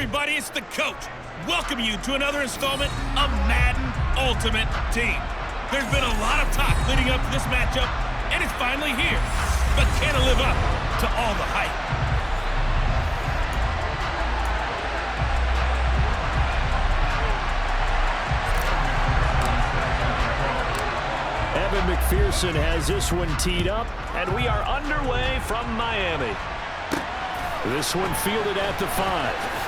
everybody, it's the coach. Welcoming you to another installment of Madden Ultimate Team. There's been a lot of talk leading up to this matchup, and it's finally here. But can it live up to all the hype? Evan McPherson has this one teed up, and we are underway from Miami. This one fielded at the 5.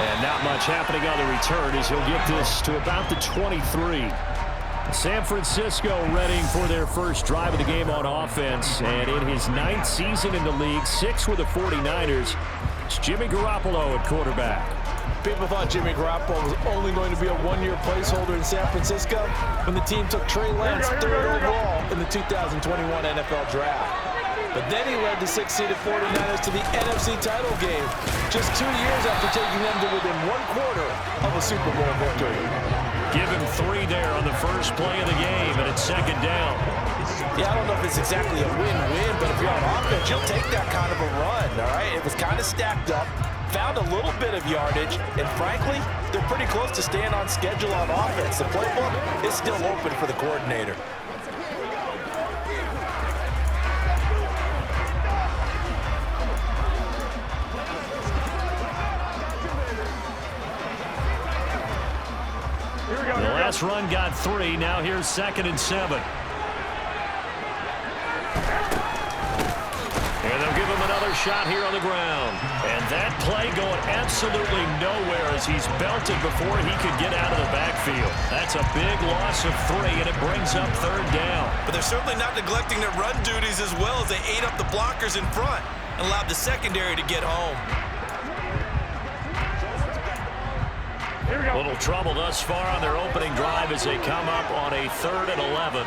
And not much happening on the return as he'll get this to about the 23. San Francisco readying for their first drive of the game on offense. And in his 9th season in the league, 6 with the 49ers, it's Jimmy Garoppolo at quarterback. People thought Jimmy Garoppolo was only going to be a one-year placeholder in San Francisco when the team took Trey Lance 3rd overall in the 2021 NFL Draft. But then he led the 6-seeded 49ers to the NFC title game just 2 years after taking them to within 1/4 of a Super Bowl victory. Give him 3 there on the first play of the game, and it's 2nd down. Yeah, I don't know if it's exactly a win-win, but if you're on offense, you'll take that kind of a run, all right? It was kind of stacked up, found a little bit of yardage, and frankly, they're pretty close to staying on schedule on offense. The playbook is still open for the coordinator. The last run got 3. Now here's 2nd and 7. And they'll give him another shot here on the ground. And that play going absolutely nowhere as he's belted before he could get out of the backfield. That's a big loss of 3, and it brings up 3rd down. But they're certainly not neglecting their run duties as well as they ate up the blockers in front and allowed the secondary to get home. A little trouble thus far on their opening drive as they come up on a 3rd and 11.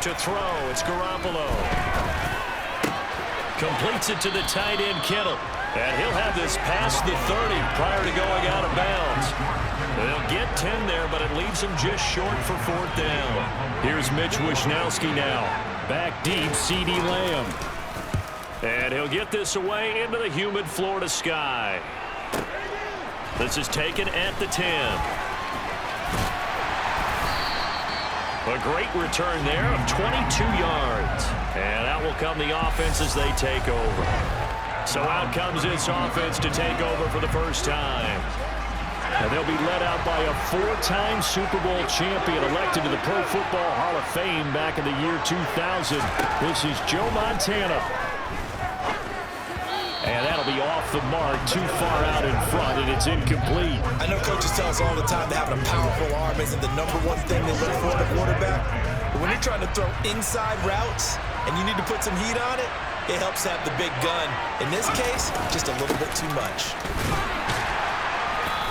To throw, it's Garoppolo. Completes it to the tight end, Kittle. And he'll have this past the 30 prior to going out of bounds. They'll get 10 there, but it leaves them just short for 4th down. Here's Mitch Wishnowski now. Back deep, CeeDee Lamb. And he'll get this away into the humid Florida sky. This is taken at the 10. A great return there of 22 yards. And out will come the offense as they take over. So out comes this offense to take over for the first time. And they'll be led out by a 4-time Super Bowl champion elected to the Pro Football Hall of Fame back in the year 2000. This is Joe Montana. And that'll be off the mark, too far out in front, and it's incomplete. I know coaches tell us all the time that having a powerful arm isn't the #1 thing they look for in a quarterback. But when you're trying to throw inside routes and you need to put some heat on it, it helps have the big gun. In this case, just a little bit too much.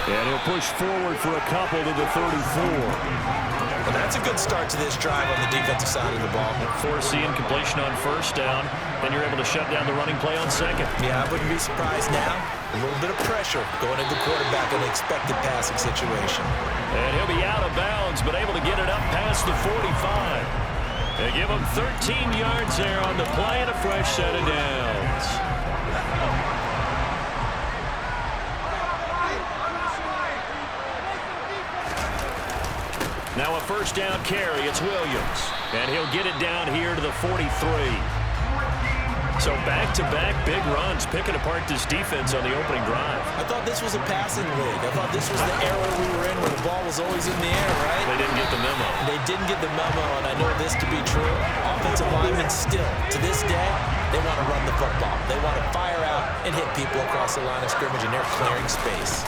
And he'll push forward for a couple to the 34. Well, that's a good start to this drive on the defensive side of the ball. Forcing completion on 1st down, then you're able to shut down the running play on 2nd. Yeah, I wouldn't be surprised now. A little bit of pressure going into the quarterback in an expected passing situation. And he'll be out of bounds, but able to get it up past the 45. They give him 13 yards there on the play and a fresh set of downs. Now a 1st down carry, it's Williams. And he'll get it down here to the 43. So back-to-back big runs, picking apart this defense on the opening drive. I thought this was a passing league. I thought this was the era we were in where the ball was always in the air, right? They didn't get the memo. They didn't get the memo, and I know this to be true. Offensive linemen still, to this day, they want to run the football. They want to fire out and hit people across the line of scrimmage, and they're clearing space.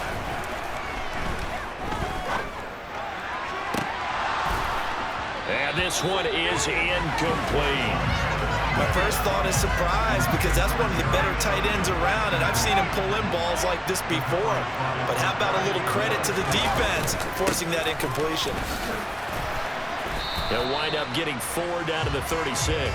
And this one is incomplete. My first thought is surprise because that's one of the better tight ends around, and I've seen him pull in balls like this before. But how about a little credit to the defense forcing that incompletion? They'll wind up getting 4 down to the 36.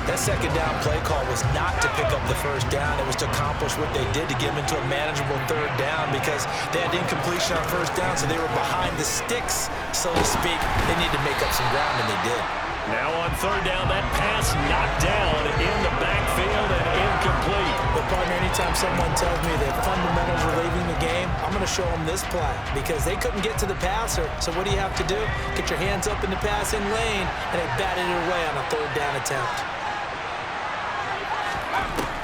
That 2nd down play call was not to pick up the 1st down. It was to accomplish what they did to get them into a manageable 3rd down because they had incompletion on 1st down, so they were behind the sticks, so to speak. They needed to make up some ground, and they did. Now on third down, that pass knocked down in the backfield and incomplete. But partner, anytime someone tells me that fundamentals are leaving the game, I'm going to show them this play because they couldn't get to the passer. So what do you have to do? Get your hands up in the passing lane, and they batted it away on a third down attempt.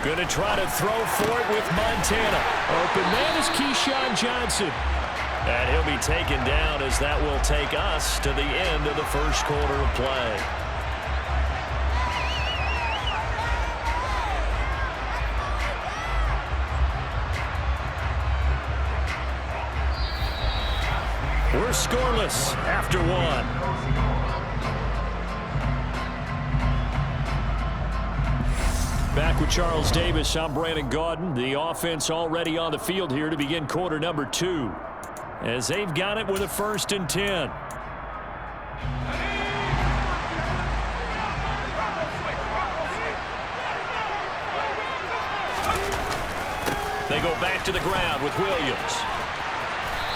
Going to try to throw for it with Montana. Open man is Keyshawn Johnson. And he'll be taken down as that will take us to the end of the first quarter of play. We're scoreless after one. Back with Charles Davis, I'm Brandon Gaudin. The offense already on the field here to begin quarter number 2. As they've got it with a 1st and 10. They go back to the ground with Williams.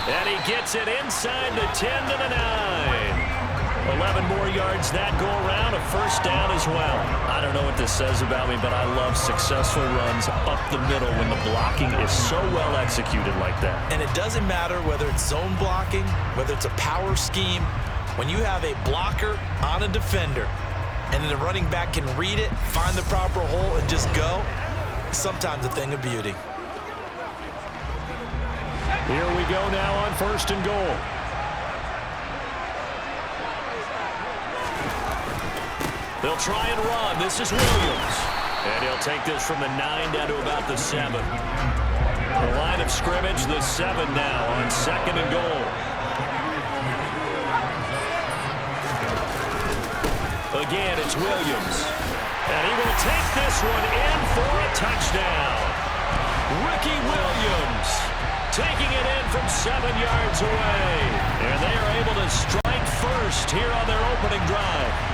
And he gets it inside the 10 to the 9. 11 more yards that go around, a 1st down as well. I don't know what this says about me, but I love successful runs up the middle when the blocking is so well executed like that. And it doesn't matter whether it's zone blocking, whether it's a power scheme. When you have a blocker on a defender, and then the running back can read it, find the proper hole, and just go, it's sometimes a thing of beauty. Here we go now on 1st and goal. They'll try and run. This is Williams. And he'll take this from the 9 down to about the 7. The line of scrimmage, the 7 now on 2nd and goal. Again, it's Williams. And he will take this one in for a touchdown. Ricky Williams taking it in from 7 yards away. And they are able to strike first here on their opening drive.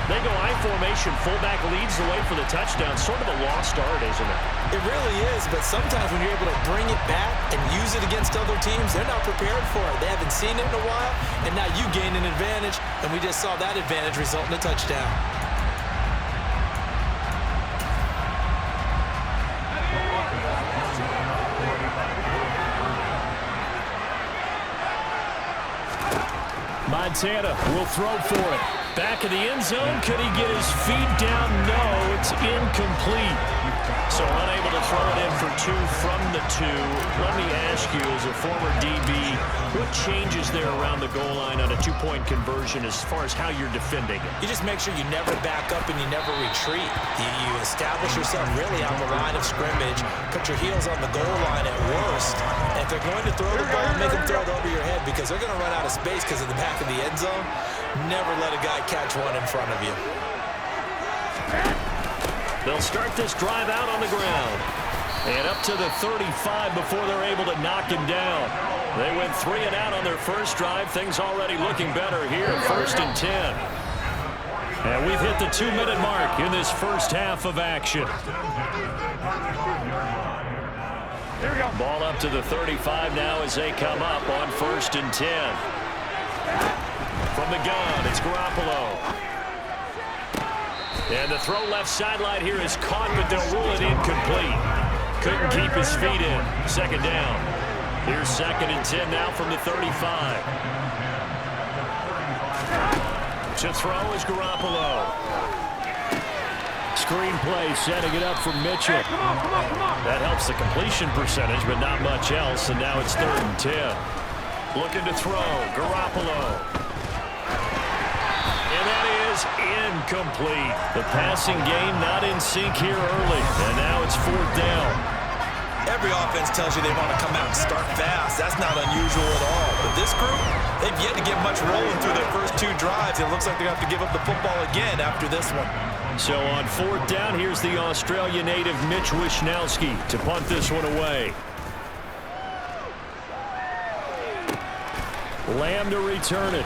They go I formation, fullback leads the way for the touchdown. Sort of a lost art, isn't it? It really is, but sometimes when you're able to bring it back and use it against other teams, they're not prepared for it. They haven't seen it in a while, and now you gain an advantage, and we just saw that advantage result in a touchdown. Montana will throw for it. Back in the end zone. Could he get his feet down? No, it's incomplete. So unable to throw it in for 2 from the 2. Let me ask you, as a former DB, what changes there around the goal line on a 2-point conversion as far as how you're defending it? You just make sure you never back up and you never retreat. You establish yourself really on the line of scrimmage, put your heels on the goal line at worst. And if they're going to throw the ball, make them throw it over your head because they're going to run out of space because of the back of the end zone. Never let a guy catch one in front of you. They'll start this drive out on the ground. And up to the 35 before they're able to knock him down. They went 3 and out on their first drive. Things already looking better here. 1st and 10. And we've hit the 2-minute mark in this first half of action. Here we go. Ball up to the 35 now as they come up on 1st and 10. From the gun, it's Garoppolo. And the throw left sideline here is caught, but they'll rule it incomplete. Couldn't keep his feet in. 2nd down. Here's 2nd and 10 now from the 35. To throw is Garoppolo. Screen play, setting it up for Mitchell. That helps the completion percentage, but not much else, and now it's 3rd and 10. Looking to throw, Garoppolo. And that is incomplete. The passing game not in sync here early, and now it's 4th down. Every offense tells you they want to come out and start fast. That's not unusual at all. But this group, they've yet to get much rolling through their first 2 drives. It looks like they're going to have to give up the football again after this one. So on 4th down, here's the Australia native Mitch Wishnowski to punt this one away. Lamb to return it.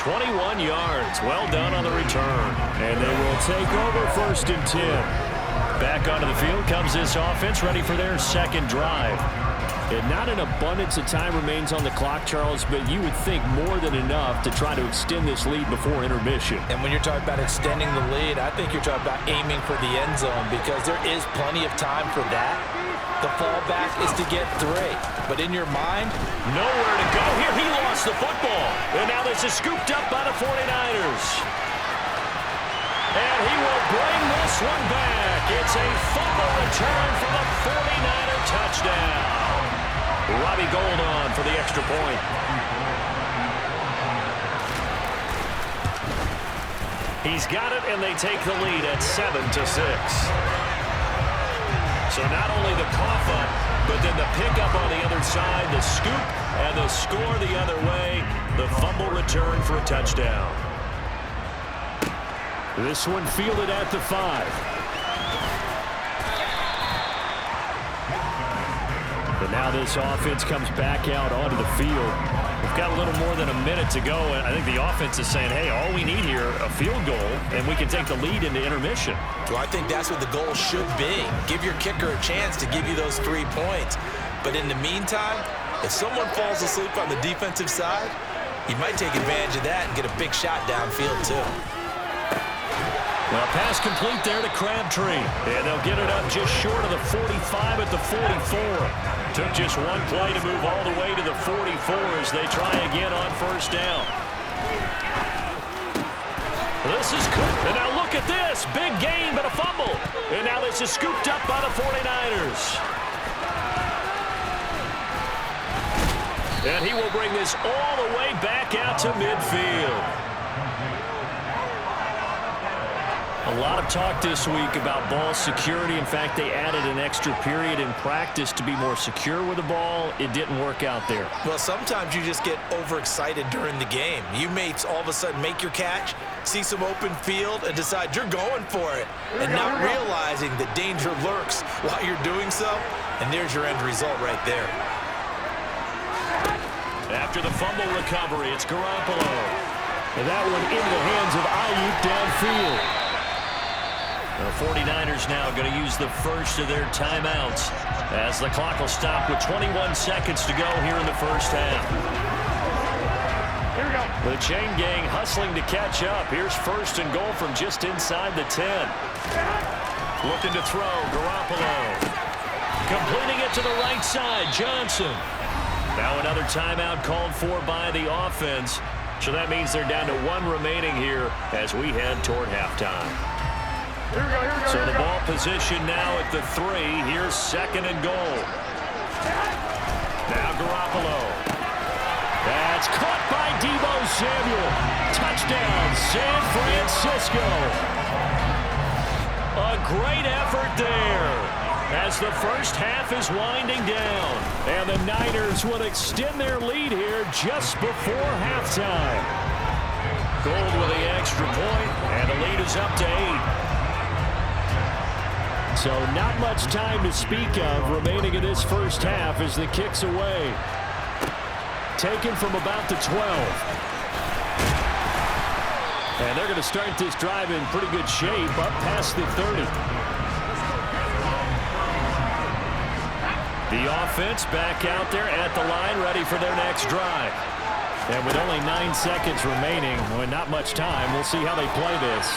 .21 yards. Well done on the return. And they will take over 1st and 10. Back onto the field comes this offense, ready for their 2nd drive. And not an abundance of time remains on the clock, Charles, but you would think more than enough to try to extend this lead before intermission. And when you're talking about extending the lead, I think you're talking about aiming for the end zone because there is plenty of time for that. The fallback is to get 3. But in your mind, nowhere to go here. He lost the football. And now this is scooped up by the 49ers. And he will bring this one back. It's a fumble return for the 49er touchdown. Robbie Gould on for the extra point. He's got it, and they take the lead at 7-6. So not only the cough up, but then the pickup on the other side, the scoop, and the score the other way. The fumble return for a touchdown. This one fielded at the 5. But now this offense comes back out onto the field. We've got a little more than a minute to go, and I think the offense is saying, hey, all we need here, a field goal, and we can take the lead into intermission. Well, I think that's what the goal should be. Give your kicker a chance to give you those 3 points. But in the meantime, if someone falls asleep on the defensive side, you might take advantage of that and get a big shot downfield, too. Well, pass complete there to Crabtree. And they'll get it up just short of the 45 at the 44. Took just one play to move all the way to the 44 as they try again on first down. This is good. And now look at this. Big gain, but a fumble. And now this is scooped up by the 49ers. And he will bring this all the way back out to midfield. A lot of talk this week about ball security. In fact, they added an extra period in practice to be more secure with the ball. It didn't work out there. Well, sometimes you just get overexcited during the game. You may all of a sudden make your catch, see some open field, and decide you're going for it, and not realizing that danger lurks while you're doing so. And there's your end result right there. After the fumble recovery, it's Garoppolo. And that one into the hands of Ayuk downfield. The 49ers now going to use the first of their timeouts as the clock will stop with 21 seconds to go here in the first half. Here we go. The chain gang hustling to catch up. Here's first and goal from just inside the 10. Looking to throw, Garoppolo. Completing it to the right side, Johnson. Now another timeout called for by the offense. So that means they're down to 1 remaining here as we head toward halftime. Here we go, here we go, so here we the go. ball position now at the 3. Here's second and goal. Now Garoppolo. That's caught by Deebo Samuel. Touchdown, San Francisco. A great effort there as the first half is winding down. And the Niners will extend their lead here just before halftime. Gold with the extra point, and the lead is up to 8. So not much time to speak of remaining in this first half as the kick's away. Taken from about the 12. And they're going to start this drive in pretty good shape up past the 30. The offense back out there at the line ready for their next drive. And with only 9 seconds remaining, well, not much time, we'll see how they play this.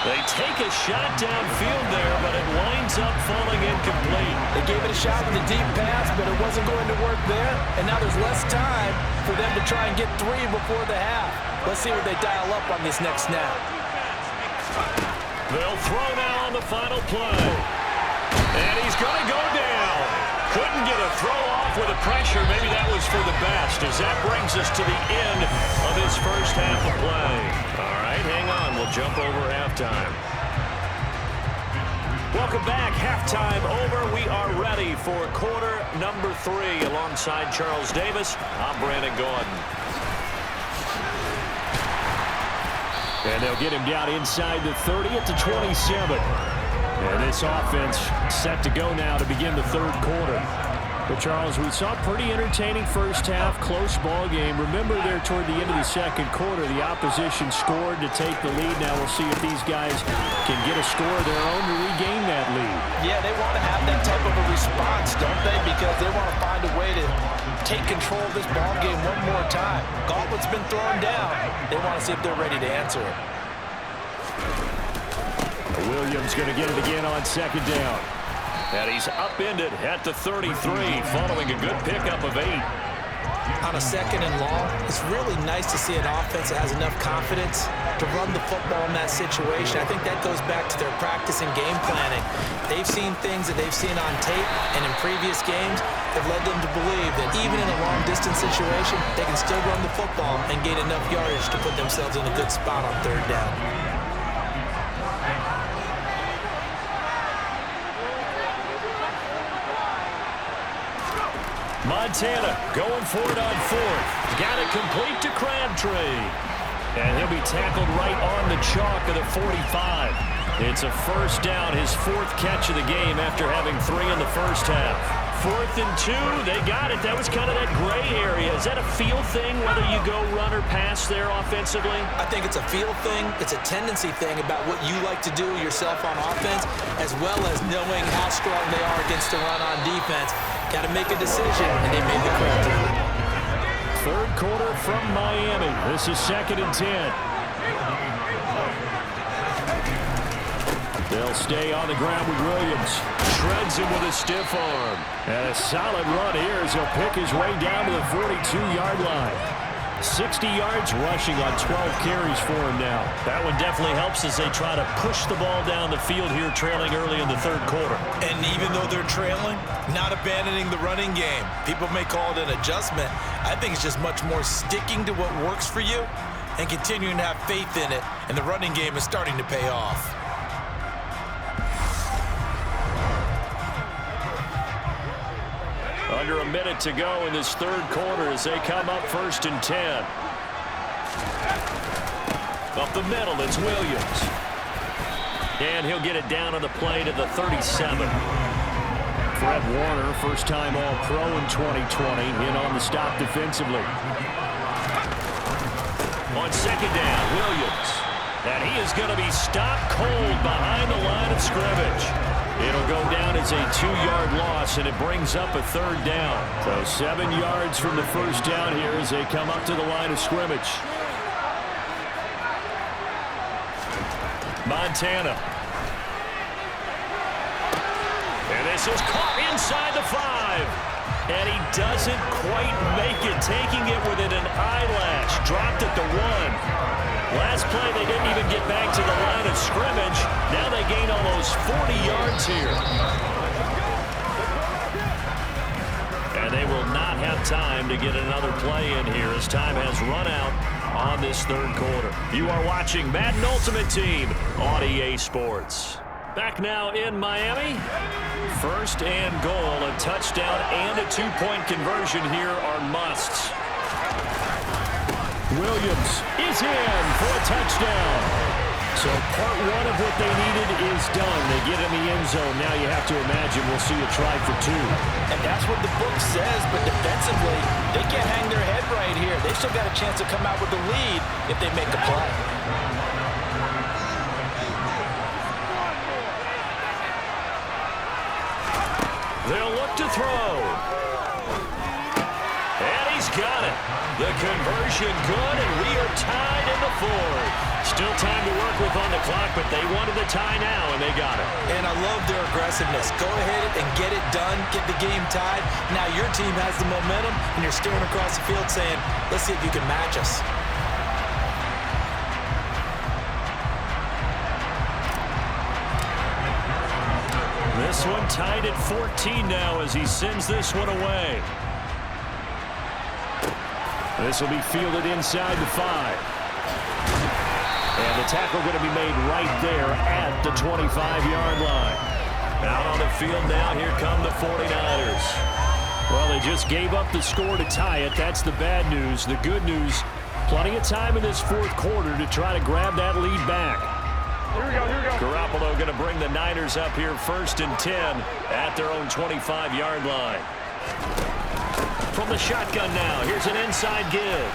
They take a shot downfield there, but it winds up falling incomplete. They gave it a shot with a deep pass, but it wasn't going to work there. And now there's less time for them to try and get 3 before the half. Let's see what they dial up on this next snap. They'll throw now on the final play. And he's going to go down. Couldn't get a throw off with the pressure. Maybe that was for the best, as that brings us to the end of this first half of play. All right, hang on. We'll jump over halftime. Welcome back. Halftime over. We are ready for quarter number 3 alongside Charles Davis. I'm Brandon Gordon. And they'll get him down inside the 30 at the 27. And this offense set to go now to begin the third quarter. But, Charles, we saw a pretty entertaining first half, close ball game. Remember there toward the end of the second quarter, the opposition scored to take the lead. Now we'll see if these guys can get a score of their own to regain that that lead. Yeah, they want to have that type of a response, don't they? Because they want to find a way to take control of this ball game one more time. Gauntlet's been thrown down. They want to see if they're ready to answer it. Williams going to get it again on second down. And he's upended at the 33, following a good pickup of 8. On a second and long, it's really nice to see an offense that has enough confidence to run the football in that situation. I think that goes back to their practice and game planning. They've seen things that they've seen on tape and in previous games that led them to believe that even in a long-distance situation, they can still run the football and gain enough yardage to put themselves in a good spot on third down. Montana going for it on fourth. Got it complete to Crabtree. And he'll be tackled right on the chalk of the 45. It's a first down, his 4th catch of the game after having 3 in the first half. 4th and 2, they got it. That was kind of that gray area. Is that a feel thing, whether you go run or pass there offensively? I think it's a feel thing. It's a tendency thing about what you like to do yourself on offense, as well as knowing how strong they are against the run on defense. Got to make a decision, and they made the correct one. Third quarter from Miami. This is 2nd and 10. They'll stay on the ground with Williams. Shreds him with a stiff arm. And a solid run here as he'll pick his way down to the 42-yard line. 60 yards rushing on 12 carries for him now. That one definitely helps as they try to push the ball down the field here, trailing early in the third quarter. And even though they're trailing, not abandoning the running game. People may call it an adjustment. I think it's just much more sticking to what works for you and continuing to have faith in it. And the running game is starting to pay off. Under a minute to go in this third quarter as they come up 1st and 10. Up the middle, it's Williams. And he'll get it down on the play to the 37. Fred Warner, first-time All-Pro in 2020, in on the stop defensively. On second down, Williams. And he is going to be stopped cold behind the line of scrimmage. It'll go down as a 2-yard loss, and it brings up a third down. So 7 yards from the first down here as they come up to the line of scrimmage. Montana. And this is caught inside the 5. And he doesn't quite make it, taking it within an eyelash. Dropped at the 1. Last play, they didn't even get back to the line of scrimmage. Now they gain almost 40 yards here. And they will not have time to get another play in here as time has run out on this third quarter. You are watching Madden Ultimate Team on EA Sports. Back now in Miami. 1st and goal, a touchdown and a 2-point conversion here are musts. Williams is in for a touchdown. So part 1 of what they needed is done. They get in the end zone. Now you have to imagine we'll see a try for 2. And that's what the book says, but defensively, they can't hang their head right here. They've still got a chance to come out with the lead if they make a play. They'll look to throw. And he's got it. The conversion good, and we are tied in the 4th. Still time to work with on the clock, but they wanted the tie now, and they got it. And I love their aggressiveness. Go ahead and get it done, get the game tied. Now your team has the momentum, and you're staring across the field saying, let's see if you can match us. This one tied at 14 now as he sends this one away. This will be fielded inside the 5. And the tackle going to be made right there at the 25-yard line. Out on the field now, here come the 49ers. Well, they just gave up the score to tie it. That's the bad news. The good news, plenty of time in this 4th quarter to try to grab that lead back. Here we go, here we go. Garoppolo going to bring the Niners up here 1st and 10 at their own 25-yard line. From the shotgun now, here's an inside give.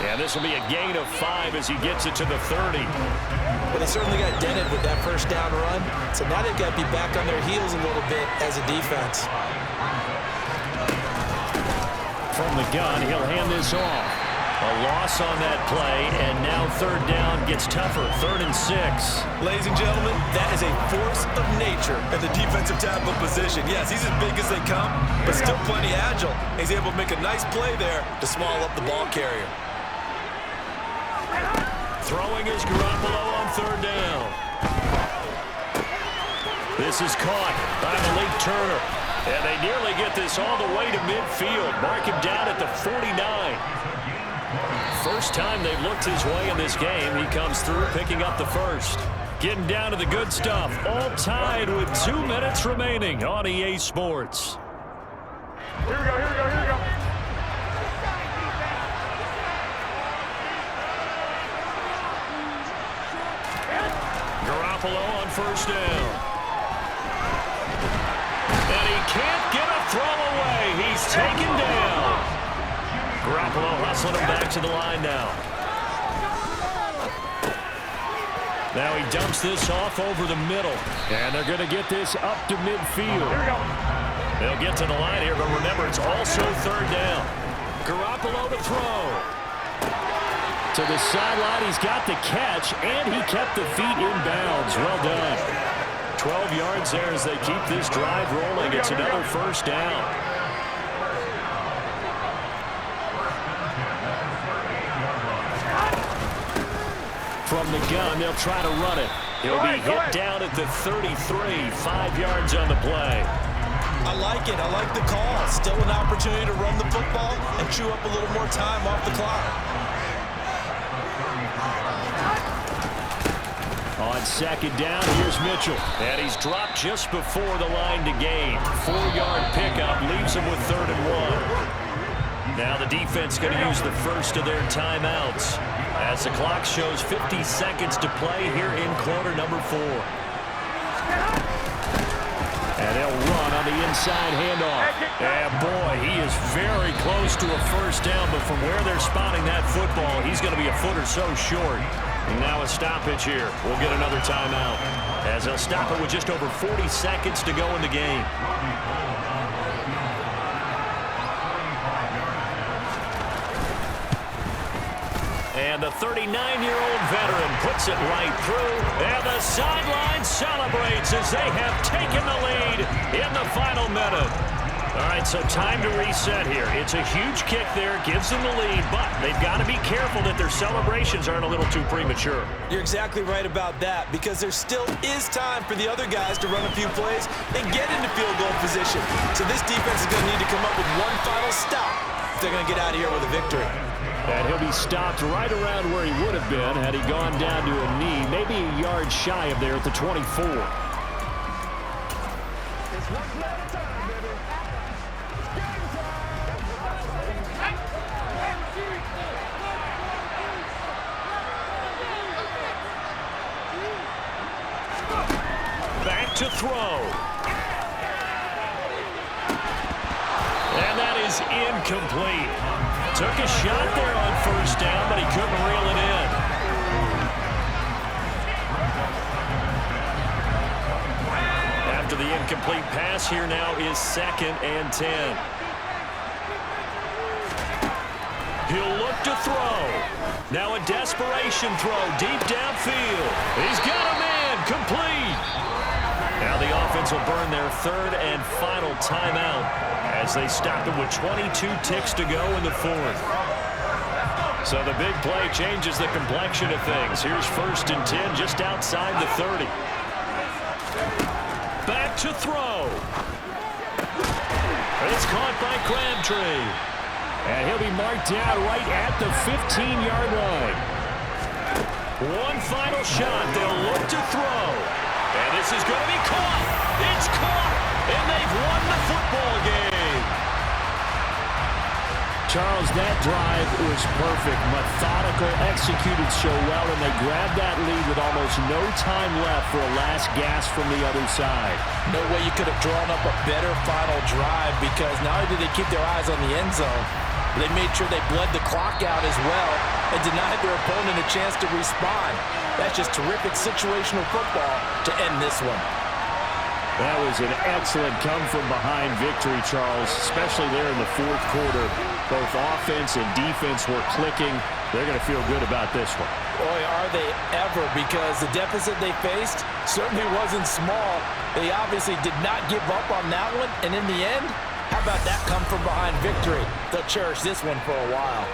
And this will be a gain of 5 as he gets it to the 30. Well, they certainly got dented with that first down run, so now they've got to be back on their heels a little bit as a defense. From the gun, he'll hand this off. A loss on that play, and now third down gets tougher. 3rd and 6. Ladies and gentlemen, that is a force of nature at the defensive tackle position. Yes, he's as big as they come, but still plenty agile. He's able to make a nice play there to swallow up the ball carrier. Throwing is Garoppolo on 3rd down. This is caught by Malik Turner. And they nearly get this all the way to midfield. Mark him down at the 49. First time they've looked his way in this game. He comes through picking up the first. Getting down to the good stuff. All tied with 2 minutes remaining on EA Sports. Here we go, here we go, here we go. Garoppolo on 1st down. And he can't get a throw away. He's taken down. Garoppolo hustling him back to the line now. Now he dumps this off over the middle. And they're going to get this up to midfield. Here we go. They'll get to the line here, but remember, it's also 3rd down. Garoppolo to throw. To the sideline, he's got the catch, and he kept the feet in bounds. Well done. 12 yards there as they keep this drive rolling. It's another 1st down. From the gun, they'll try to run it. He'll be hit down at the 33, 5 yards on the play. I like it. I like the call. Still an opportunity to run the football and chew up a little more time off the clock. On 2nd down, here's Mitchell. And he's dropped just before the line to gain. 4-yard pickup leaves him with 3rd and 1. Now the defense going to use the first of their timeouts as the clock shows 50 seconds to play here in quarter number 4. And they'll run on the inside handoff. And boy, he is very close to a 1st down, but from where they're spotting that football, he's going to be a foot or so short. And now a stoppage here. We'll get another timeout as they'll stop it with just over 40 seconds to go in the game. And the 39-year-old veteran puts it right through. And the sideline celebrates as they have taken the lead in the final minute. All right, so time to reset here. It's a huge kick there, gives them the lead, but they've got to be careful that their celebrations aren't a little too premature. You're exactly right about that, because there still is time for the other guys to run a few plays and get into field goal position. So this defense is going to need to come up with one final stop if they're going to get out of here with a victory. And he'll be stopped right around where he would have been had he gone down to a knee, maybe a yard shy of there at the 24. Back to throw. And that is incomplete. Took a shot there on 1st down, but he couldn't reel it in. After the incomplete pass, here now is 2nd and 10. He'll look to throw. Now a desperation throw deep downfield. He's got a man, complete. Now the offense will burn their 3rd and final timeout as they stop it with 22 ticks to go in the 4th. So the big play changes the complexion of things. Here's 1st and 10 just outside the 30. Back to throw. It's caught by Crabtree. And he'll be marked down right at the 15-yard line. One final shot. They'll look to throw. And this is going to be caught. It's caught. And they've won the football game. Charles, that drive was perfect. Methodical, executed so well, and they grabbed that lead with almost no time left for a last gasp from the other side. No way you could have drawn up a better final drive, because not only did they keep their eyes on the end zone, They made sure they bled the clock out as well and denied their opponent a chance to respond. That's just terrific situational football to end this one. That was an excellent come-from-behind victory, Charles, especially there in the fourth quarter. Both offense and defense were clicking. They're going to feel good about this one. Boy, are they ever, because the deficit they faced certainly wasn't small. They obviously did not give up on that one, and in the end, how about that come-from-behind victory? They'll cherish this one for a while.